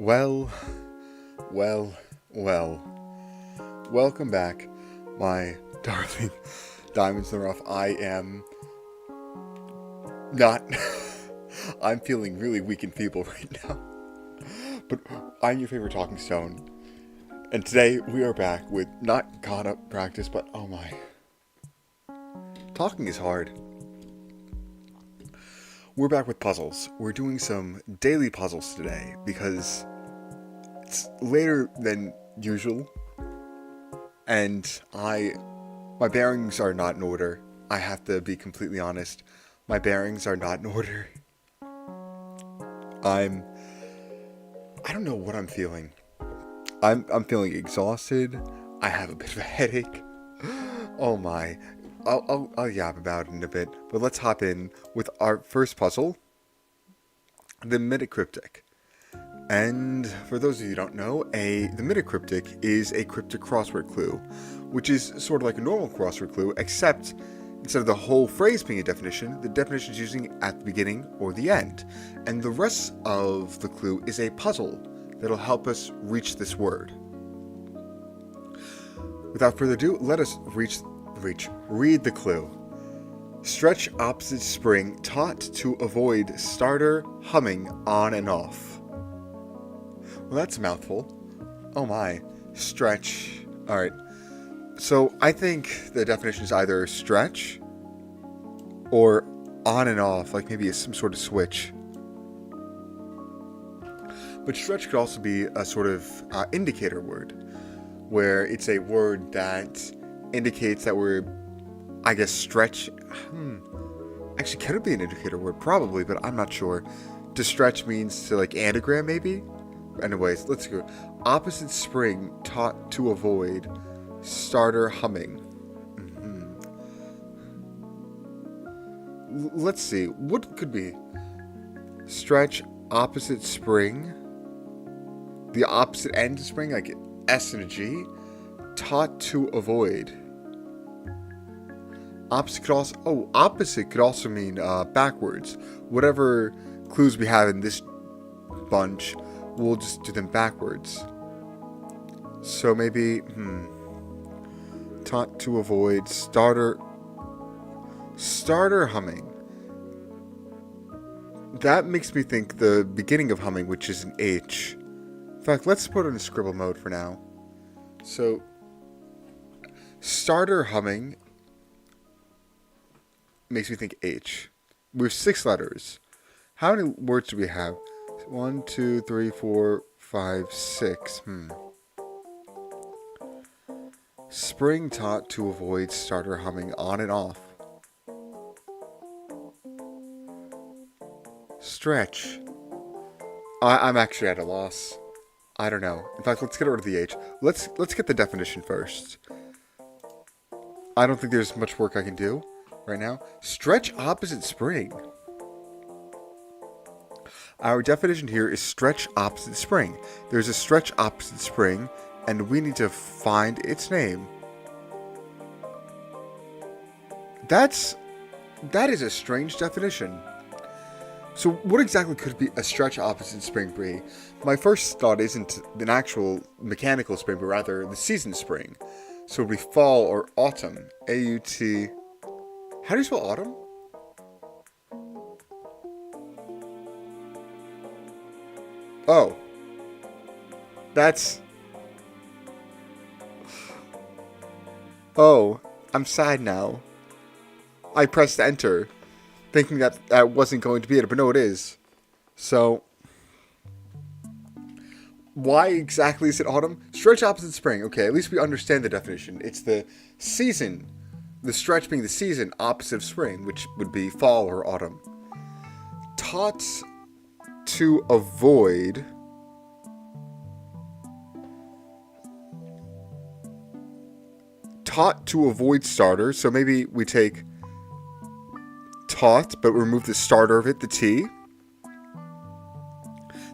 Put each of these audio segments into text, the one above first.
Well, well, well. Welcome back, my darling diamonds in the rough. I am not. I'm feeling really weak and feeble right now. But I'm your favorite talking stone. And today we are back with not kana practice, but oh my. Talking is hard. We're back with puzzles. We're doing some daily puzzles today because it's later than usual. And my bearings are not in order. I have to be completely honest. My bearings are not in order. I don't know what I'm feeling. I'm feeling exhausted. I have a bit of a headache. Oh my. I'll yap about it in a bit, but let's hop in with our first puzzle, the Metacryptic. And for those of you who don't know, the Metacryptic is a cryptic crossword clue, which is sort of like a normal crossword clue, except instead of the whole phrase being a definition, the definition is usually at the beginning or the end. And the rest of the clue is a puzzle that'll help us reach this word. Without further ado, let us read the clue. Stretch opposite spring taught to avoid starter humming on and off. Well, that's a mouthful. Oh my. Stretch. Alright. So I think the definition is either stretch or on and off, like maybe some sort of switch. But stretch could also be a sort of indicator word, where it's a word that indicates that we're, I guess, stretch. Actually, can it be an indicator word? Probably, but I'm not sure. To stretch means to like anagram, maybe? Anyways, let's go. Opposite spring taught to avoid starter humming. Let's see. What could be? Stretch opposite spring. The opposite end of spring, like S and a G. Taught to avoid. Opposite could also mean backwards. Whatever clues we have in this bunch, we'll just do them backwards. So maybe, taught to avoid starter humming. That makes me think the beginning of humming, which is an H. In fact, let's put it in scribble mode for now. So, starter humming makes me think H. We have 6 letters. How many words do we have? 1, 2, 3, 4, 5, 6. Spring taught to avoid starter humming on and off. Stretch. I'm actually at a loss. I don't know. In fact, let's get rid of the H. Let's get the definition first. I don't think there's much work I can do right now. Stretch opposite spring. Our definition here is stretch opposite spring. There's a stretch opposite spring, and we need to find its name. That is a strange definition. So what exactly could be a stretch opposite spring be? My first thought isn't an actual mechanical spring, but rather the season spring. So it would be fall or autumn. A-U-T. How do you spell autumn? Oh. Oh. I'm sad now. I pressed enter, thinking that wasn't going to be it, but no, it is. So, why exactly is it autumn? Stretch opposite spring. Okay, at least we understand the definition. It's the season, the stretch being the season opposite of spring, which would be fall or autumn. Taught to avoid. Taught to avoid starter, so maybe we take taught, but remove the starter of it, the T.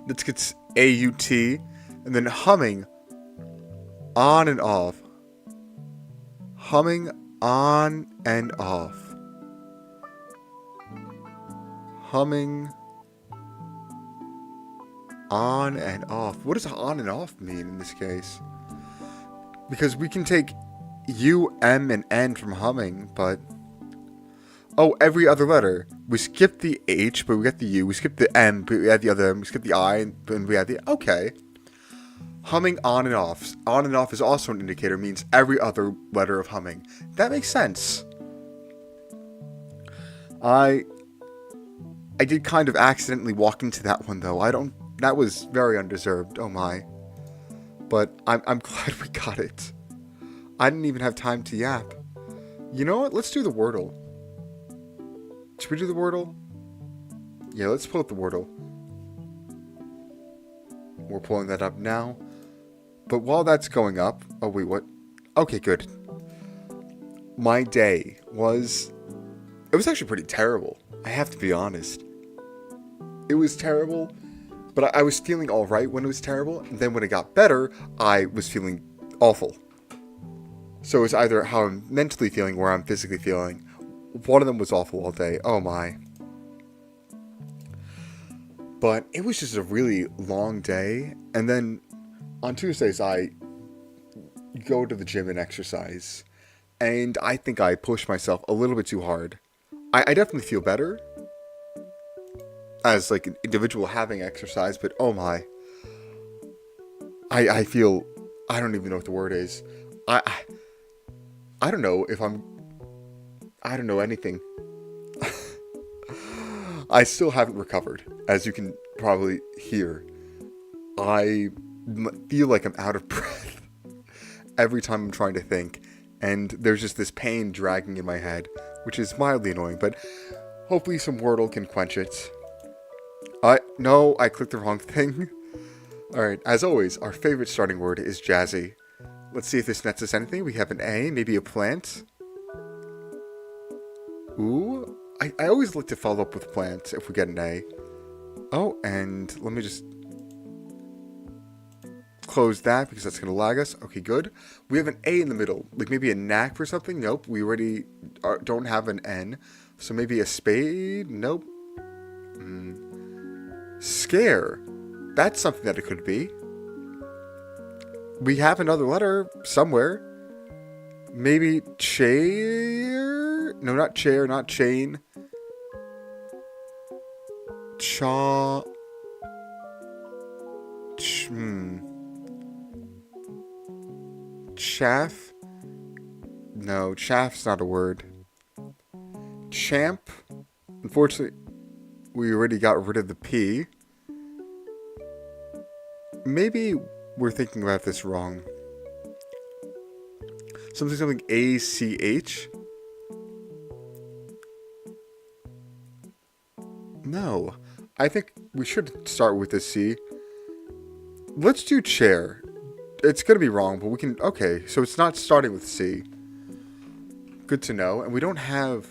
Let's get A-U-T, and then humming on and off. Humming on and off. Humming On and off. What does on and off mean in this case? Because we can take U, M, and N from humming, but... Oh, every other letter. We skip the H, but we get the U. We skip the M, but we add the other M. We skip the I, and we add the... Okay. Humming on and off. On and off is also an indicator, means every other letter of humming. That makes sense. I did kind of accidentally walk into that one, though. That was very undeserved. Oh my. But I'm glad we got it. I didn't even have time to yap. You know what? Let's do the Wordle. Should we do the Wordle? Yeah, let's pull up the Wordle. We're pulling that up now. But while that's going up... Oh, wait, what? Okay, good. My day was... It was actually pretty terrible. I have to be honest. It was terrible, but I was feeling alright when it was terrible. And then when it got better, I was feeling awful. So it's either how I'm mentally feeling or I'm physically feeling. One of them was awful all day. Oh my. But it was just a really long day. And then on Tuesdays, I go to the gym and exercise. And I think I pushed myself a little bit too hard. I definitely feel better as like an individual having exercise, but oh my. I feel, I don't even know what the word is. I don't know if I don't know anything. I still haven't recovered, as you can probably hear. I feel like I'm out of breath every time I'm trying to think, and there's just this pain dragging in my head, which is mildly annoying, but hopefully some Wordle can quench it. No, I clicked the wrong thing. Alright, as always, our favorite starting word is jazzy. Let's see if this nets us anything. We have an A, maybe a plant. Ooh, I always look to follow up with plant if we get an A. Oh, and let me just close that because that's going to lag us. Okay, good. We have an A in the middle, like maybe a knack for something. Nope, we already don't have an N. So maybe a spade. Nope. Scare. That's something that it could be. We have another letter somewhere. Maybe chair? No, not chair, not chain. Chaff? No, chaff's not a word. Champ? Unfortunately, we already got rid of the P. Maybe we're thinking about this wrong. Something A-C-H? No. I think we should start with the C. Let's do chair. It's going to be wrong, but we can... Okay, so it's not starting with C. Good to know. And we don't have...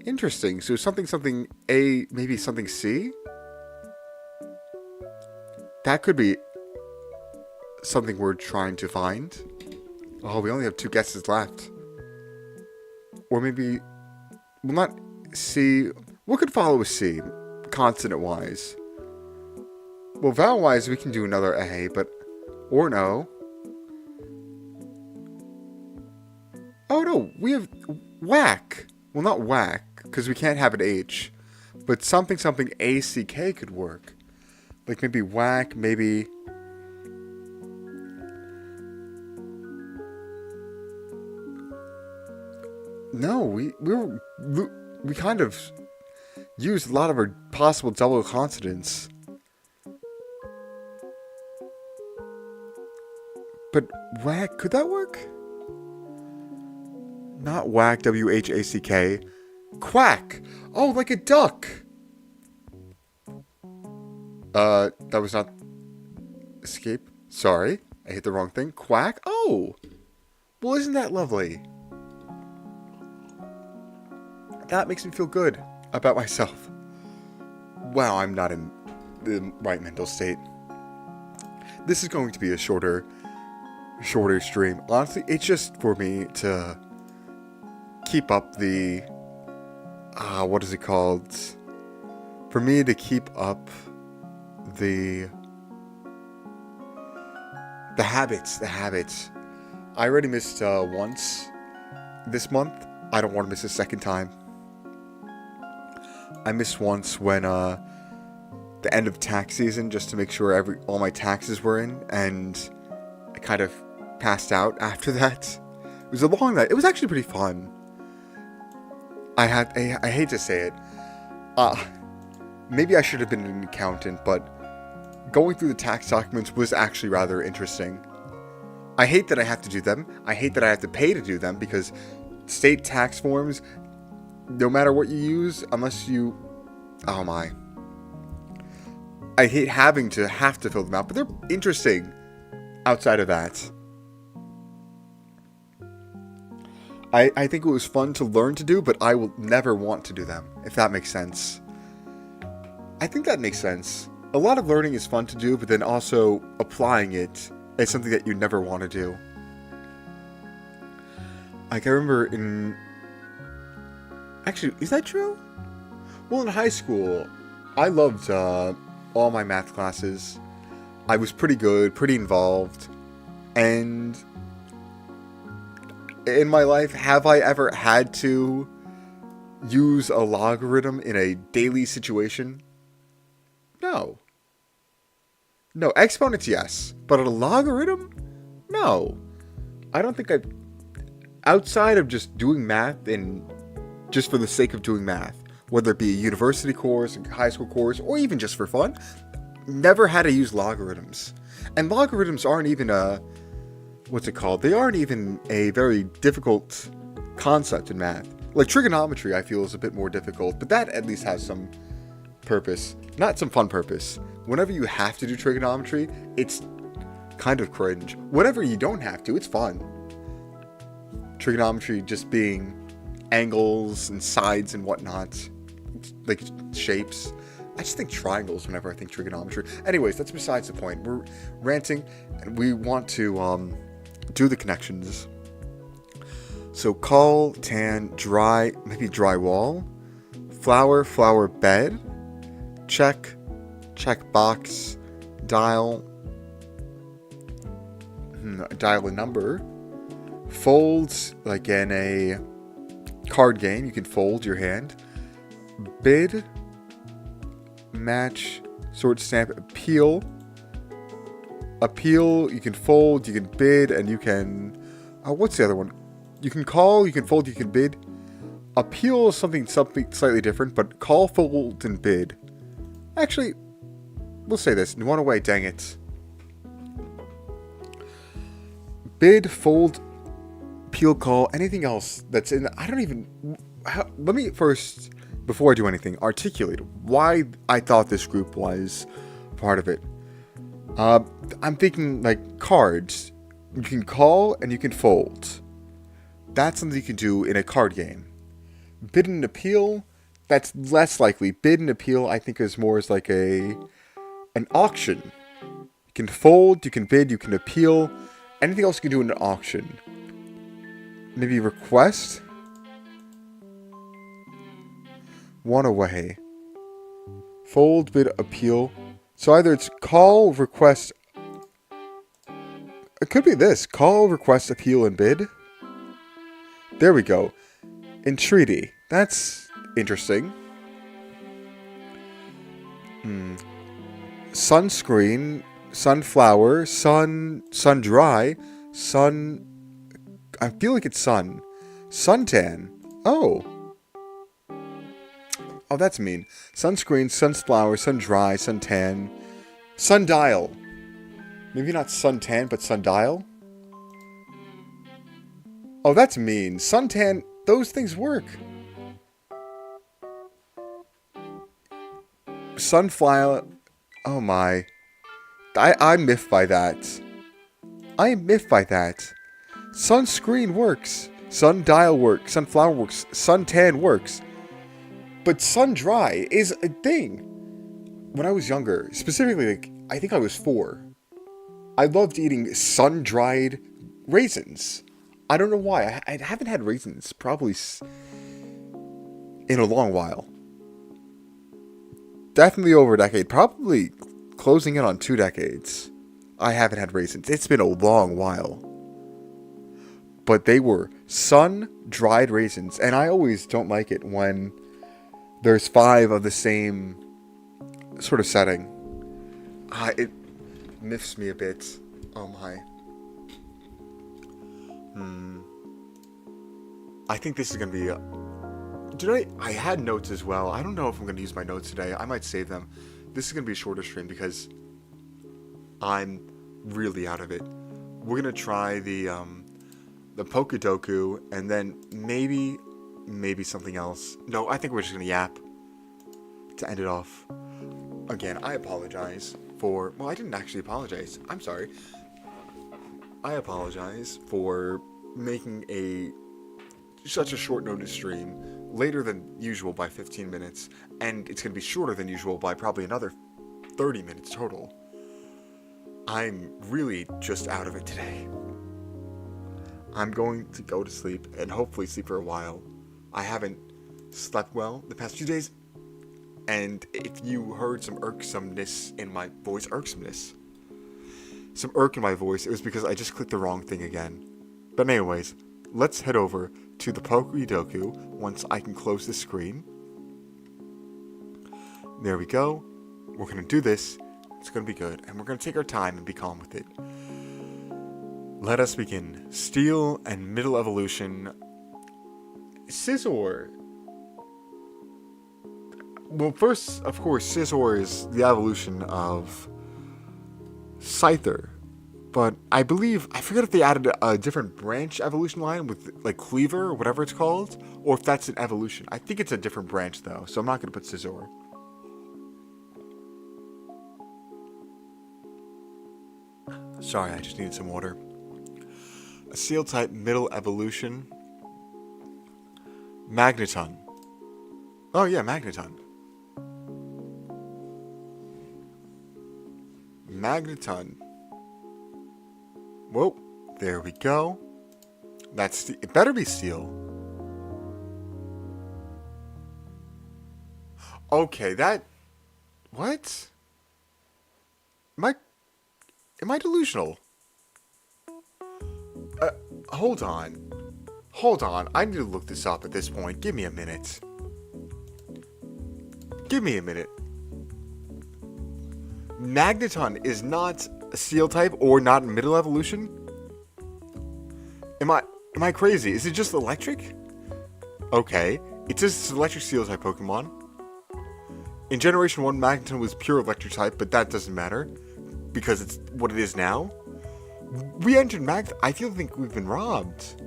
Interesting. So something A, maybe something C? That could be something we're trying to find. Oh, we only have 2 guesses left. Or maybe... Well, not C. What could follow a C? Consonant-wise. Well, vowel-wise, we can do another A, but... Or no. Oh, no. We have whack. Well, not whack, because we can't have an H. But something A-C-K could work. Like maybe whack, maybe... No, we kind of used a lot of our possible double consonants. But whack, could that work? Not whack, W-H-A-C-K. Quack! Oh, like a duck! That was not... Escape? Sorry, I hit the wrong thing. Quack? Oh! Well, isn't that lovely? That makes me feel good about myself. Wow, I'm not in the right mental state. This is going to be a shorter stream. Honestly, it's just for me to keep up the... what is it called? For me to keep up the The habits. I already missed once this month. I don't want to miss a second time. I missed once when the end of tax season, just to make sure all my taxes were in, and I kind of passed out after that. It was a long night. It was actually pretty fun. I hate to say it. Maybe I should have been an accountant, but going through the tax documents was actually rather interesting. I hate that I have to do them. I hate that I have to pay to do them, because state tax forms, no matter what you use, unless you... Oh my. I hate having to fill them out, but they're interesting outside of that. I think it was fun to learn to do, but I will never want to do them, if that makes sense. I think that makes sense. A lot of learning is fun to do, but then also applying it is something that you never want to do. Like, I remember in... Actually, is that true? Well, in high school, I loved all my math classes. I was pretty good, pretty involved. And in my life, have I ever had to use a logarithm in a daily situation? No. No, exponents, yes. But a logarithm? No. I don't think I've... Outside of just doing math and just for the sake of doing math, whether it be a university course, a high school course, or even just for fun, never had to use logarithms. And logarithms aren't even what's it called? They aren't even a very difficult concept in math. Like trigonometry, I feel, is a bit more difficult, but that at least has some purpose. Not some fun purpose. Whenever you have to do trigonometry, it's kind of cringe. Whenever you don't have to, it's fun. Trigonometry just being angles and sides and whatnot, like shapes. I just think triangles whenever I think trigonometry. Anyways, that's besides the point. We're ranting, and we want to do the connections. So call, tan, dry, maybe drywall, flower, bed, check box, dial a number, folds, like in a card game, you can fold your hand, bid, match, sword stamp, appeal, you can fold, you can bid, and you can, what's the other one? You can call, you can fold, you can bid. Appeal is something slightly different, but call, fold, and bid. Actually, we'll say this. One away, dang it. Bid, fold, appeal, call, anything else that's in... I don't even... let me first, before I do anything, articulate why I thought this group was part of it. I'm thinking, like, cards. You can call and you can fold. That's something you can do in a card game. Bid and appeal, that's less likely. Bid and appeal, I think, is more as like an auction. You can fold, you can bid, you can appeal. Anything else you can do in an auction. Maybe request? One away. Fold, bid, appeal. So either it's call, request... It could be this. Call, request, appeal, and bid. There we go. Entreaty. That's interesting. Sunscreen, sunflower, sun-dry, sun... I feel like it's sun. Suntan. Oh, that's mean. Sunscreen, sunflower, sun-dry, suntan, sundial. Maybe not suntan, but sundial? Oh, that's mean. Suntan, those things work. Sunflower. Oh my. I'm miffed by that. I am miffed by that. Sunscreen works. Sundial works. Sunflower works. Suntan works. But sun-dry is a thing. When I was younger, specifically, like, I think I was 4, I loved eating sun-dried raisins. I don't know why. I haven't had raisins probably in a long while. Definitely over a decade. Probably closing in on 2 decades. I haven't had raisins. It's been a long while. But they were sun-dried raisins, and I always don't like it when there's 5 of the same sort of setting. It miffs me a bit. Oh my. I think this is going to be... I had notes as well. I don't know if I'm going to use my notes today. I might save them. This is going to be a shorter stream because I'm really out of it. We're going to try the Pokedoku, and then maybe something else. No, I think we're just going to yap to end it off. Again, I apologize for... Well, I didn't actually apologize. I'm sorry. I apologize for making such a short notice stream, later than usual by 15 minutes, and it's going to be shorter than usual by probably another 30 minutes total. I'm really just out of it today. I'm going to go to sleep, and hopefully sleep for a while. I haven't slept well the past few days, and if you heard some irksomeness in my voice, some irk in my voice, it was because I just clicked the wrong thing again. But anyways, let's head over to the Pokedoku once I can close the screen. There we go. We're going to do this. It's going to be good, and we're going to take our time and be calm with it. Let us begin. Steel and Middle Evolution. Scizor. Well, first, of course, Scizor is the evolution of Scyther. But I forget if they added a different branch evolution line with, like, Cleaver or whatever it's called, or if that's an evolution. I think it's a different branch, though, so I'm not going to put Scizor. Sorry, I just needed some water. A Steel-type Middle Evolution. Magneton. Oh, yeah, Magneton. Magneton. Whoa, there we go. It better be Steel. Okay, what? Am I delusional? Hold on. I need to look this up at this point. Give me a minute. Magneton is not a Steel type or not in Middle Evolution? Am I crazy? Is it just electric? Okay. It says it's an electric Steel type Pokemon. In Generation 1, Magneton was pure electric type, but that doesn't matter because it's what it is now. We entered I think we've been robbed.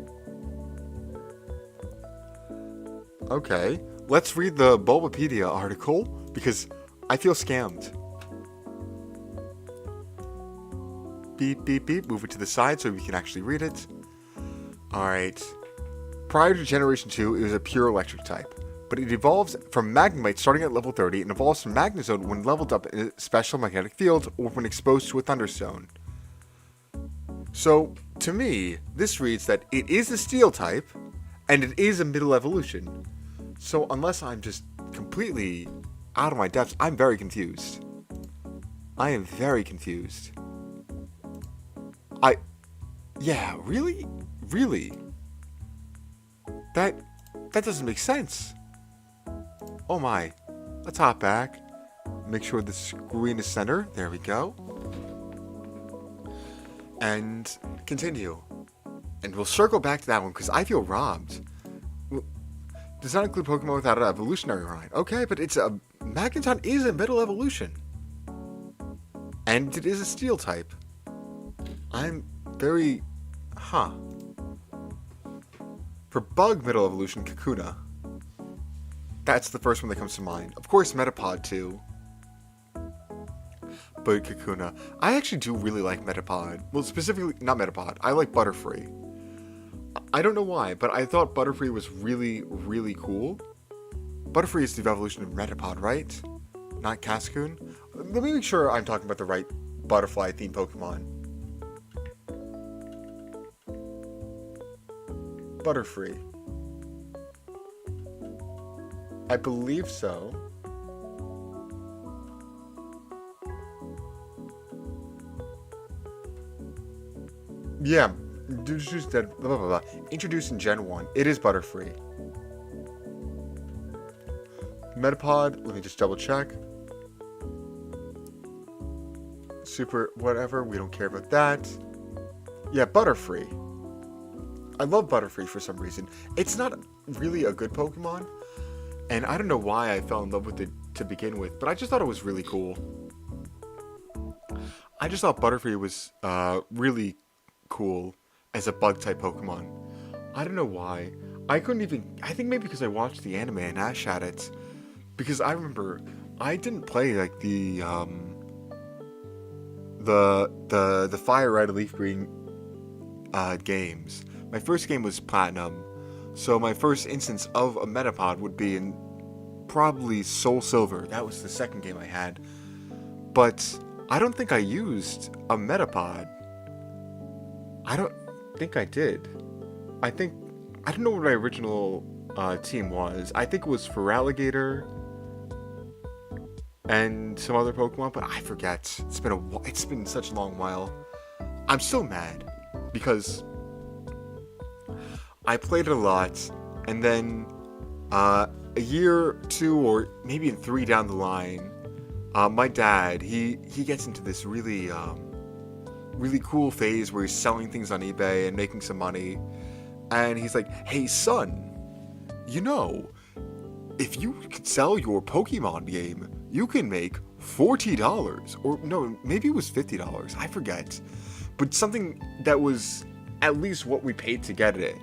Okay. Let's read the Bulbapedia article because I feel scammed. Beep, beep, beep. Move it to the side so we can actually read it. Alright. Prior to Generation 2, it was a pure electric type. But it evolves from Magnemite starting at level 30 and evolves from Magnezone when leveled up in a special magnetic field or when exposed to a Thunderstone. So, to me, this reads that it is a Steel type, and it is a Middle Evolution. So, unless I'm just completely out of my depths, I'm very confused. I am very confused. Yeah, really? Really? That doesn't make sense. Oh my. Let's hop back. Make sure the screen is center. There we go. And continue. And we'll circle back to that one because I feel robbed. Does not include Pokemon without an evolutionary line. Okay, but Magneton is a Middle Evolution. And it is a Steel type. I'm very... For Bug Middle Evolution, Kakuna. That's the first one that comes to mind. Of course, Metapod too. But Kakuna. I actually do really like Metapod. Well, specifically, not Metapod. I like Butterfree. I don't know why, but I thought Butterfree was really, really cool. Butterfree is the evolution of Metapod, right? Not Cascoon? Let me make sure I'm talking about the right butterfly-themed Pokemon. Butterfree. I believe so. Yeah, introduced that blah, blah, blah. Introduced in Gen 1. It is Butterfree. Metapod, let me just double check. Super whatever, we don't care about that. Yeah, Butterfree. I love Butterfree for some reason. It's not really a good Pokemon, and I don't know why I fell in love with it to begin with, but I just thought it was really cool. I just thought Butterfree was really cool as a bug-type Pokemon. I don't know why. I couldn't even... I think maybe because I watched the anime and Ash had it. Because I remember I didn't play like the Fire Red Leaf Green games. My first game was Platinum, so my first instance of a Metapod would be in probably Soul Silver. That was the second game I had. But I don't think I used a Metapod. I don't think I did. I don't know what my original team was. I think it was Feraligatr and some other Pokemon, but I forget. It's been such a long while. I'm still mad because I played it a lot, and then a year, 2, or maybe in 3 down the line, my dad he gets into this really cool phase where he's selling things on eBay and making some money, and he's like, "Hey son, you know, if you could sell your Pokemon game, you can make $40, or no, maybe it was $50. I forget, but something that was at least what we paid to get it."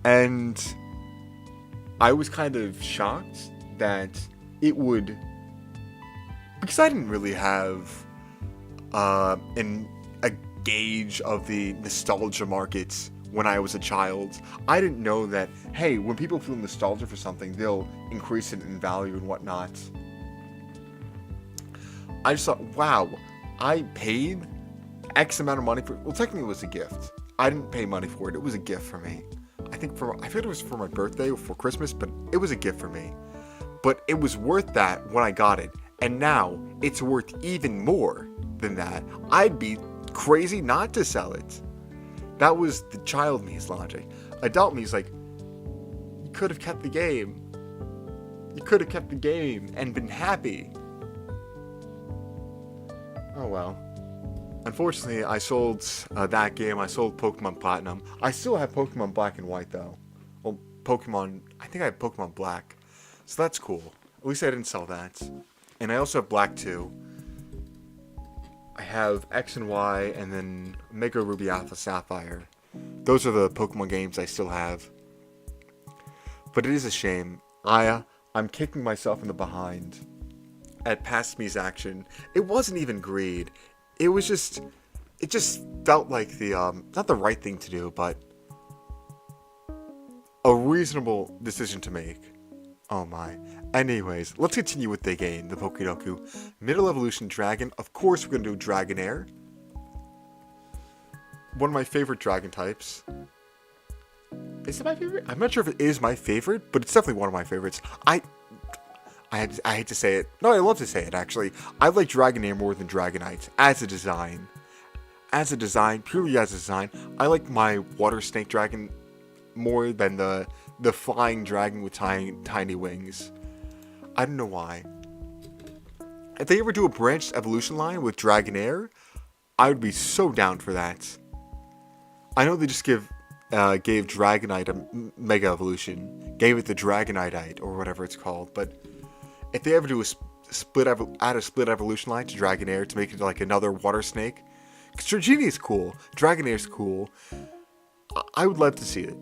And I was kind of shocked that it would, because I didn't really have a gauge of the nostalgia market when I was a child. I didn't know that, hey, when people feel nostalgia for something, they'll increase it in value and whatnot. I just thought, wow, I paid X amount of money for it. Well, technically it was a gift. I didn't pay money for it. It was a gift for me. I forget it was for my birthday or for Christmas, but it was a gift for me. But it was worth that when I got it. And now it's worth even more than that. I'd be crazy not to sell it. That was the child me's logic. Adult me's like, you could have kept the game. You could have kept the game and been happy. Oh well. Unfortunately, I sold that game. I sold Pokemon Platinum. I still have Pokemon Black and White, though. Well, I think I have Pokemon Black. So that's cool. At least I didn't sell that. And I also have Black 2. I have X and Y, and then Mega Ruby Alpha Sapphire. Those are the Pokemon games I still have. But it is a shame. I'm kicking myself in the behind at past me's action. It wasn't even greed. It just felt like not the right thing to do, but a reasonable decision to make. Oh my. Anyways, let's continue with the game, the Pokédoku. Middle Evolution Dragon. Of course we're going to do Dragonair. One of my favorite dragon types. Is it my favorite? I'm not sure if it is my favorite, but it's definitely one of my favorites. I hate to say it. No, I love to say it, actually. I like Dragonair more than Dragonite as a design. Purely as a design, I like my Water Snake Dragon more than the flying dragon with tiny wings. I don't know why. If they ever do a branched evolution line with Dragonair, I would be so down for that. I know they just gave Dragonite a Mega Evolution, gave it the Dragonite or whatever it's called, but if they ever do add a split evolution line to Dragonair to make it like another water snake, because Tragini is cool, Dragonair is cool, I would love to see it.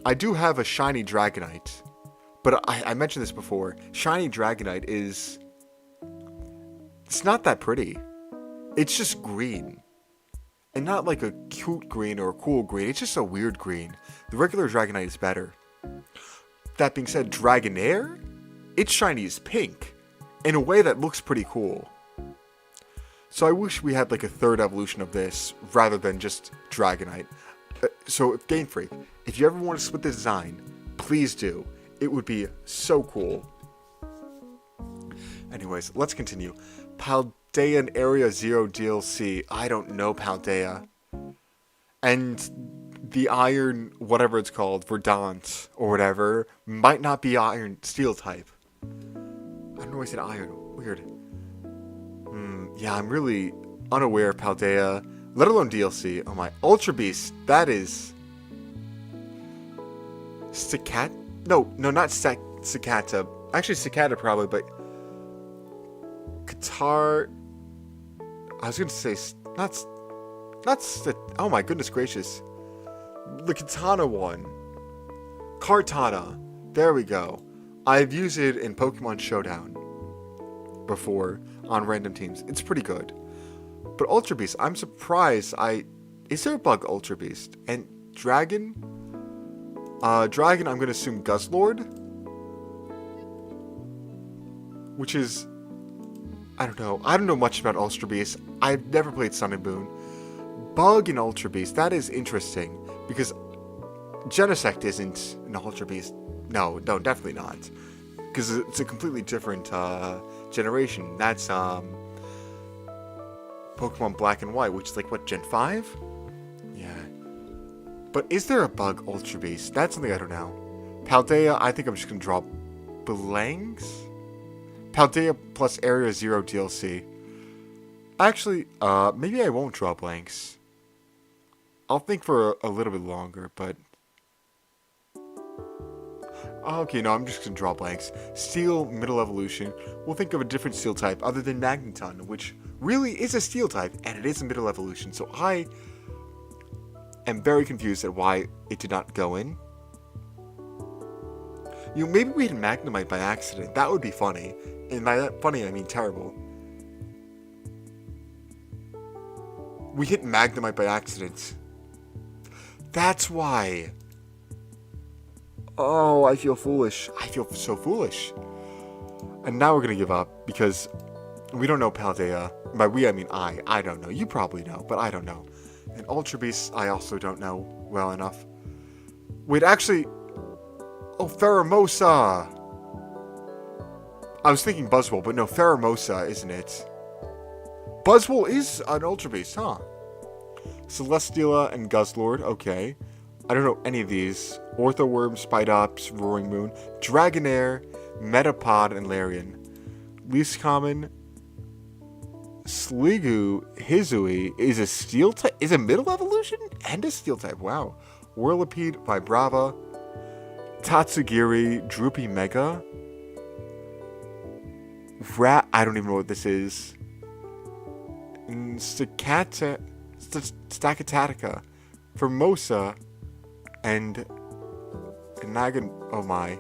I do have a shiny Dragonite, but I mentioned this before. Shiny Dragonite it's not that pretty. It's just green. And not like a cute green or a cool green. It's just a weird green. The regular Dragonite is better. That being said, Dragonair, its shiny is pink. In a way that looks pretty cool. So I wish we had like a third evolution of this rather than just Dragonite. So Game Freak, if you ever want to split the design, please do. It would be so cool. Anyways, let's continue. Paldea and Area Zero DLC. I don't know Paldea. And the iron, whatever it's called, verdant or whatever, might not be iron steel type. I don't know why I said iron. Weird. Yeah, I'm really unaware of Paldea, let alone DLC. Oh my. Ultra Beast, that is... Cicada? No, not Cicada. Actually, Cicada probably, but... Qatar... I was gonna say... Oh my goodness gracious. The Katana one. Kartana. There we go. I've used it in Pokemon Showdown before on random teams. It's pretty good. But Ultra Beast, I'm surprised Is there a bug Ultra Beast? And Dragon? Dragon, I'm gonna assume Guzzlord? Which is... I don't know. I don't know much about Ultra Beast. I've never played Sun and Moon. Bug in Ultra Beast, that is interesting. Because Genesect isn't an Ultra Beast. No, definitely not. Because it's a completely different generation. That's Pokemon Black and White, which is like, what, Gen 5? Yeah. But is there a bug Ultra Beast? That's something I don't know. Paldea, I think I'm just going to draw blanks? Paldea plus Area Zero DLC. Actually, maybe I won't draw blanks. I'll think for a little bit longer, but... Okay, no, I'm just going to draw blanks. Steel, Middle Evolution. We'll think of a different Steel type other than Magneton, which really is a Steel type, and it is a Middle Evolution. So I am very confused at why it did not go in. You know, maybe we hit Magnemite by accident. That would be funny. And by that funny, I mean terrible. We hit Magnemite by accident. That's why. Oh, I feel foolish. I feel so foolish. And now we're going to give up because we don't know Paldea. By we, I mean I. I don't know. You probably know, but I don't know. And Ultra Beast, I also don't know well enough. Wait, actually... Oh, Pheromosa! I was thinking Buzzwole, but no, Pheromosa, isn't it? Buzzwole is an Ultra Beast, huh? Celesteela and Guzzlord, okay. I don't know any of these. Orthworm, Spidops, Roaring Moon, Dragonair, Metapod, and Larian. Least common, Sliggoo Hizui is a Steel type, is a Middle Evolution and a Steel type. Wow. Whirlipede, Vibrava, Tatsugiri, Droopy Mega, I don't even know what this is. Stakatatica, Formosa, and Nagan. Oh my.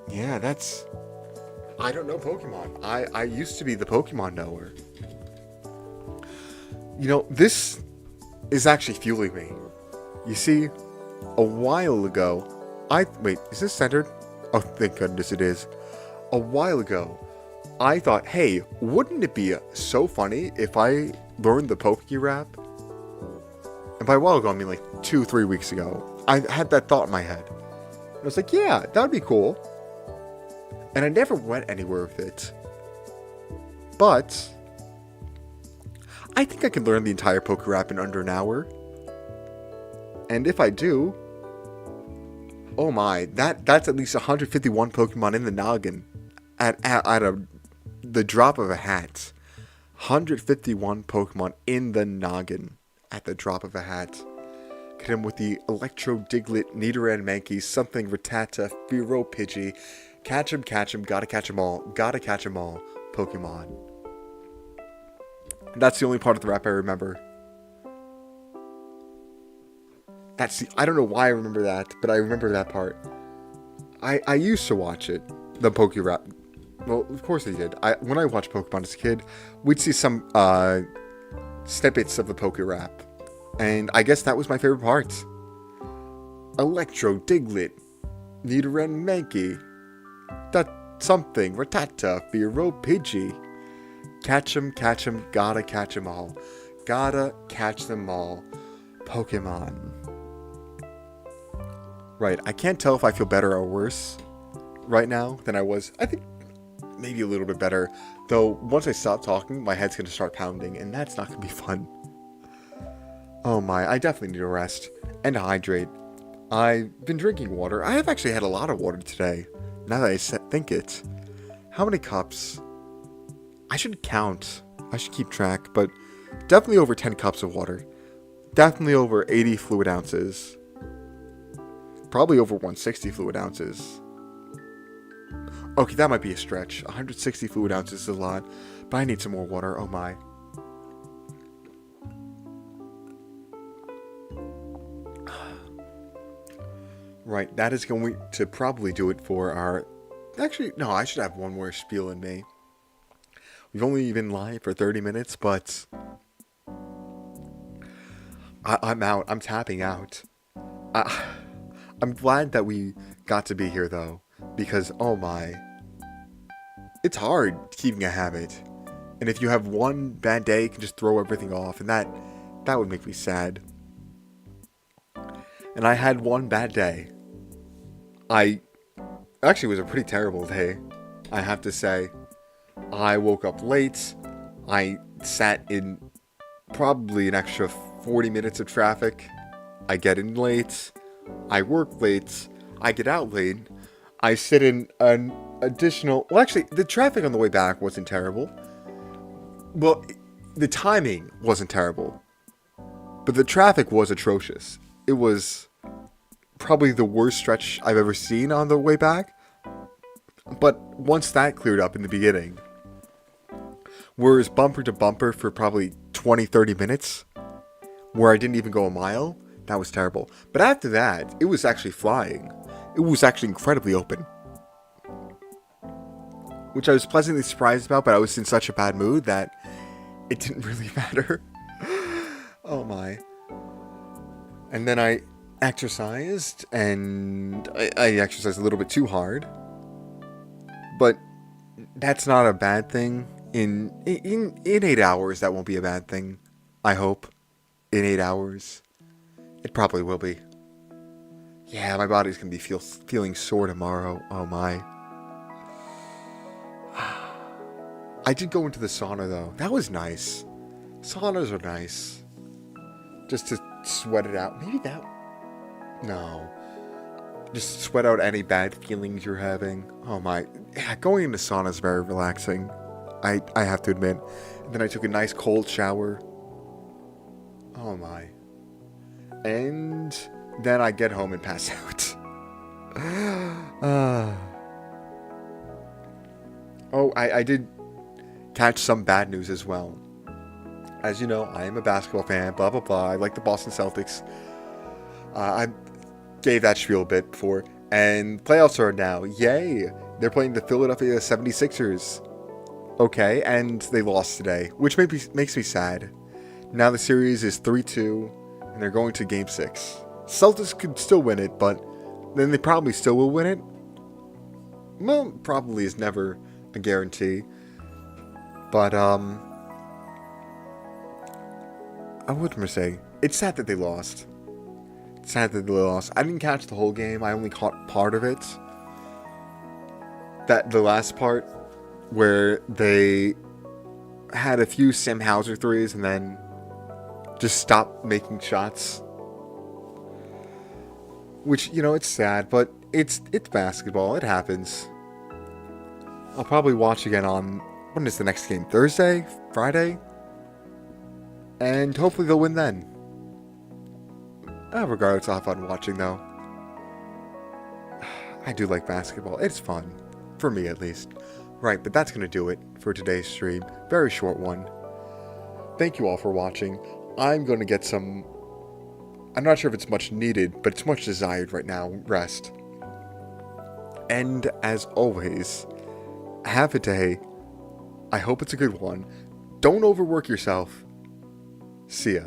Yeah, that's... I don't know Pokemon. I used to be the Pokemon knower. You know, this is actually fueling me. You see, a while ago, wait, is this centered? Oh, thank goodness it is. A while ago, I thought, hey, wouldn't it be so funny if I learned the Pokerap? And by a while ago, I mean like 2-3 weeks ago, I had that thought in my head. I was like, yeah, that would be cool. And I never went anywhere with it. But I think I can learn the entire Pokerap in under an hour. And if I do, oh my, that's at least 151 Pokemon in the noggin at the drop of a hat. 151 Pokemon in the noggin at the drop of a hat. Get him with the Electro, Diglett, Nidoran, Mankey, something, Rattata, Fearow, Pidgey. Catch 'em, gotta catch 'em all, Pokemon. That's the only part of the rap I remember. I don't know why I remember that, but I remember that part. I used to watch it, the Pokerap. Well, of course I did. When I watched Pokemon as a kid, we'd see some snippets of the Pokerap. And I guess that was my favorite part. Electro, Diglett, Nidoran, Mankey, something, Rattata, Fearow, Pidgey. Catch 'em, gotta catch 'em all. Gotta catch them all. Pokemon. Right, I can't tell if I feel better or worse right now than I was. I think maybe a little bit better. Though, once I stop talking, my head's going to start pounding, and that's not going to be fun. Oh my, I definitely need to rest and hydrate. I've been drinking water. I have actually had a lot of water today. Now that think it. How many cups? I should count. I should keep track, but definitely over 10 cups of water. Definitely over 80 fluid ounces. Probably over 160 fluid ounces. Okay, that might be a stretch. 160 fluid ounces is a lot, but I need some more water. Oh my. Right, that is going to probably do it for our... Actually, no, I should have one more spiel in me. We've only been live for 30 minutes, but... I'm out. I'm tapping out. I'm glad that we got to be here, though. Because, oh my... It's hard keeping a habit. And if you have one bad day, you can just throw everything off. And that would make me sad. And I had one bad day. Actually, it was a pretty terrible day, I have to say. I woke up late. I sat in probably an extra 40 minutes of traffic. I get in late. I work late. I get out late. I sit in an additional... Well, actually, the traffic on the way back wasn't terrible. Well, the timing wasn't terrible. But the traffic was atrocious. It was... probably the worst stretch I've ever seen on the way back. But once that cleared up in the beginning, whereas bumper to bumper for probably 20-30 minutes, where I didn't even go a mile, that was terrible. But after that, it was actually flying. It was actually incredibly open, which I was pleasantly surprised about, but I was in such a bad mood that it didn't really matter. Oh my. And then I exercised, and I exercised a little bit too hard, but that's not a bad thing. In 8 hours, that won't be a bad thing. I hope. In 8 hours, it probably will be. Yeah, my body's gonna be feeling sore tomorrow. Oh my. I did go into the sauna though. That was nice. Saunas are nice. Just to sweat it out. Maybe that... No. Just sweat out any bad feelings you're having. Oh my. Yeah, going into sauna is very relaxing. I have to admit. And then I took a nice cold shower. Oh my. And then I get home and pass out. Oh, I did catch some bad news as well. As you know, I am a basketball fan, blah blah blah. I like the Boston Celtics. I gave that spiel a bit before. And playoffs are now. Yay! They're playing the Philadelphia 76ers. Okay, and they lost today, which makes me sad. Now the series is 3-2, and they're going to Game 6. Celtics could still win it, but then they probably still will win it. Well, probably is never a guarantee. But, I wouldn't say. It's sad that they lost. It's sad that they lost. I didn't catch the whole game. I only caught part of it. The last part where they had a few Sam Hauser threes and then just stopped making shots. Which, you know, it's sad, but it's basketball. It happens. I'll probably watch again on... When is the next game? Thursday? Friday? And hopefully they'll win then. Regardless, I'll have fun watching, though. I do like basketball. It's fun. For me, at least. Right, but that's going to do it for today's stream. Very short one. Thank you all for watching. I'm going to get some... I'm not sure if it's much needed, but it's much desired right now. Rest. And, as always, have a day. I hope it's a good one. Don't overwork yourself. See ya.